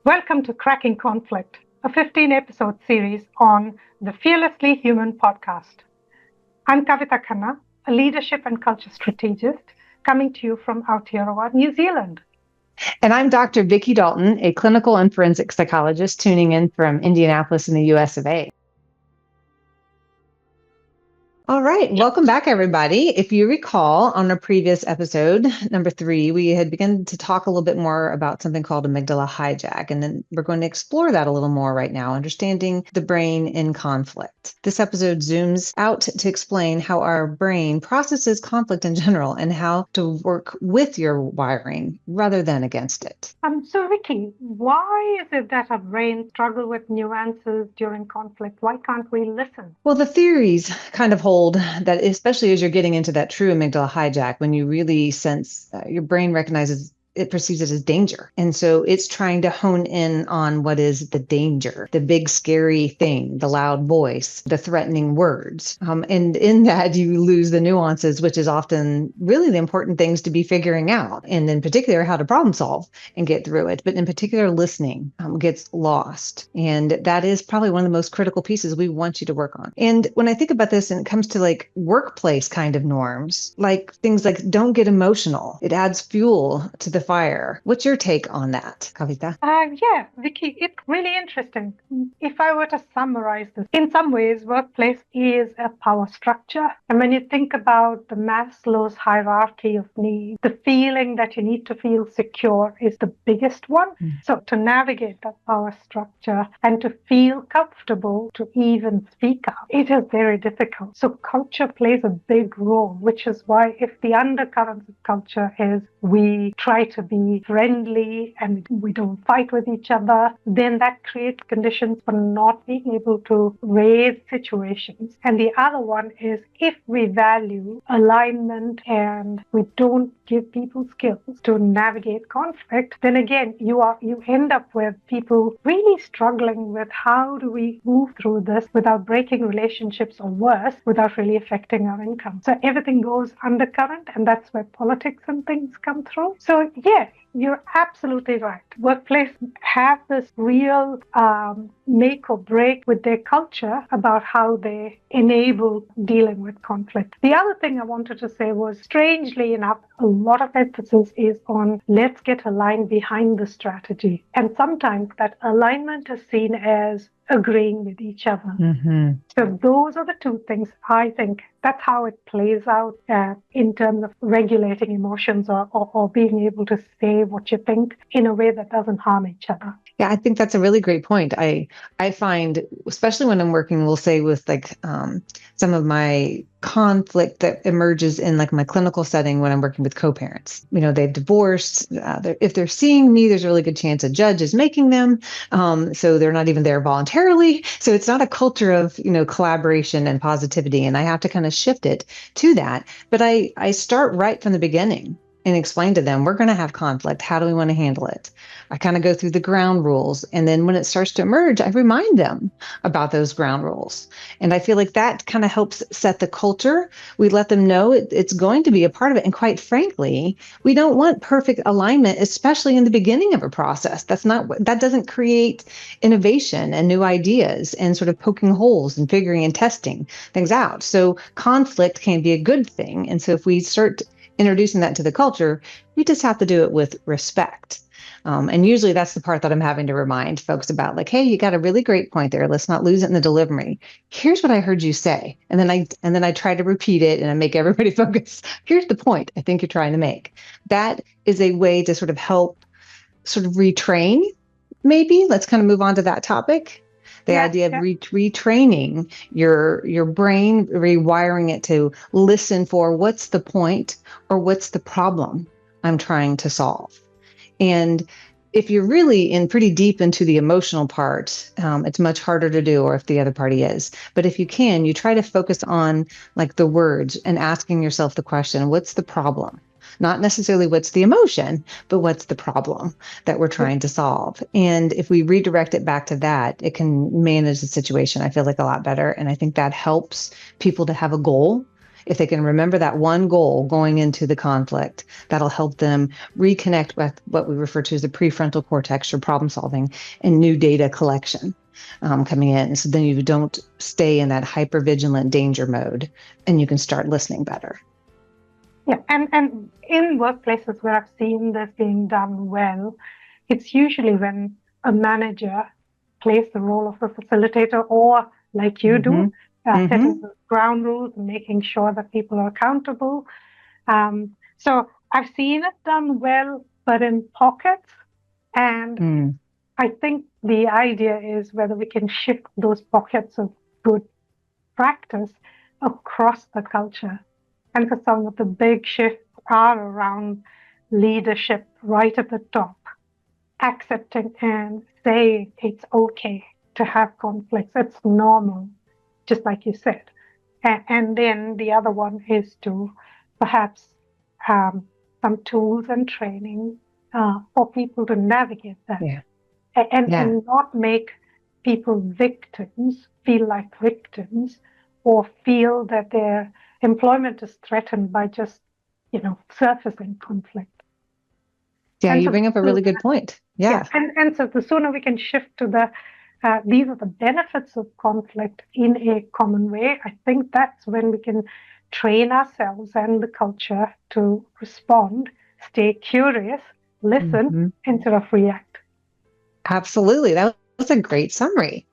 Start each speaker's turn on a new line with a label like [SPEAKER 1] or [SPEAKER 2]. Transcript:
[SPEAKER 1] Welcome to Cracking Conflict, a 15-episode series on the Fearlessly Human podcast. I'm Kavita Khanna, a leadership and culture strategist, coming to you from Aotearoa, New Zealand.
[SPEAKER 2] And I'm Dr. Vicki Dalton, a clinical and forensic psychologist tuning in from Indianapolis in the US of A. All right, welcome back, everybody. If you recall, on our previous episode, number 3, we had begun to talk a little bit more about something called amygdala hijack, and then we're going to explore that a little more right now, understanding the brain in conflict. This episode zooms out to explain how our brain processes conflict in general and how to work with your wiring rather than against it.
[SPEAKER 1] So, Vicki, why is it that our brains struggle with nuances during conflict? Why can't we listen?
[SPEAKER 2] Well, the theories kind of hold that, especially as you're getting into that true amygdala hijack, when you really sense your brain recognizes it perceives it as danger. And so it's trying to hone in on what is the danger, the big scary thing, the loud voice, the threatening words. And in that, you lose the nuances, which is often really the important things to be figuring out. And in particular, how to problem solve and get through it. But in particular, listening gets lost. And that is probably one of the most critical pieces we want you to work on. And when I think about this, and it comes to like workplace kind of norms, like things like don't get emotional. It adds fuel to the fire. What's your take on that, Kavita?
[SPEAKER 1] Yeah, Vicki, it's really interesting. If I were to summarize this, in some ways, workplace is a power structure. And when you think about the Maslow's hierarchy of needs, the feeling that you need to feel secure is the biggest one. So to navigate that power structure and to feel comfortable to even speak up, it is very difficult. So culture plays a big role, which is why if the undercurrents of culture is we try to be friendly and we don't fight with each other, then that creates conditions for not being able to raise situations. And the other one is if we value alignment and we don't give people skills to navigate conflict, then again, you end up with people really struggling with how do we move through this without breaking relationships or worse, without really affecting our income. So everything goes undercurrent, and that's where politics and things come through. So yeah, you're absolutely right. Workplace have this real make or break with their culture about how they enable dealing with conflict. The other thing I wanted to say was, strangely enough, a lot of emphasis is on let's get aligned behind the strategy. And sometimes that alignment is seen as agreeing with each other. So those are the two things. I think that's how it plays out in terms of regulating emotions or being able to say what you think in a way that doesn't harm each other.
[SPEAKER 2] Yeah, I think that's a really great point. I find, especially when I'm working, we'll say with like some of my conflict that emerges in like my clinical setting when I'm working with co-parents. You know, they've divorced. If they're seeing me, there's a really good chance a judge is making them. So they're not even there voluntarily. So it's not a culture of, collaboration and positivity. And I have to kind of shift it to that. But I start right from the beginning and explain to them, we're going to have conflict. How do we want to handle it? I kind of go through the ground rules. And then when it starts to emerge, I remind them about those ground rules. And I feel like that kind of helps set the culture. We let them know it's going to be a part of it. And quite frankly, we don't want perfect alignment, especially in the beginning of a process. That doesn't create innovation and new ideas and sort of poking holes and figuring and testing things out. So conflict can be a good thing. And so if we start introducing that to the culture, we just have to do it with respect. And usually that's the part that I'm having to remind folks about, like, hey, you got a really great point there. Let's not lose it in the delivery. Here's what I heard you say. And then I try to repeat it and I make everybody focus. Here's the point I think you're trying to make. That is a way to sort of help sort of retrain, maybe. Let's kind of move on to that topic. The idea of retraining your brain, rewiring it to listen for what's the point or what's the problem I'm trying to solve. And if you're really in pretty deep into the emotional part, it's much harder to do, or if the other party is. But if you can, you try to focus on like the words and asking yourself the question, what's the problem? Not necessarily what's the emotion, but what's the problem that we're trying to solve. And if we redirect it back to that, it can manage the situation, I feel like, a lot better. And I think that helps people to have a goal If they can remember that one goal going into the conflict, that'll help them reconnect with what we refer to as the prefrontal cortex for problem solving and new data collection coming in. So then you don't stay in that hypervigilant danger mode and you can start listening better.
[SPEAKER 1] Yeah, and in workplaces where I've seen this being done well, it's usually when a manager plays the role of a facilitator or, like you do, setting the ground rules and making sure that people are accountable. So I've seen it done well, but in pockets. And I think the idea is whether we can shift those pockets of good practice across the culture. And for some of the big shifts are around leadership right at the top, accepting and saying it's okay to have conflicts. It's normal, just like you said. And then the other one is to perhaps some tools and training for people to navigate that.
[SPEAKER 2] Yeah.
[SPEAKER 1] And not make people victims, feel like victims, or feel that their employment is threatened by just, surfacing conflict.
[SPEAKER 2] Yeah,
[SPEAKER 1] And
[SPEAKER 2] you
[SPEAKER 1] so
[SPEAKER 2] bring up a really good point. Yeah.
[SPEAKER 1] and so the sooner we can shift to these are the benefits of conflict in a common way, I think that's when we can train ourselves and the culture to respond, stay curious, listen, instead of react.
[SPEAKER 2] Absolutely. That was a great summary.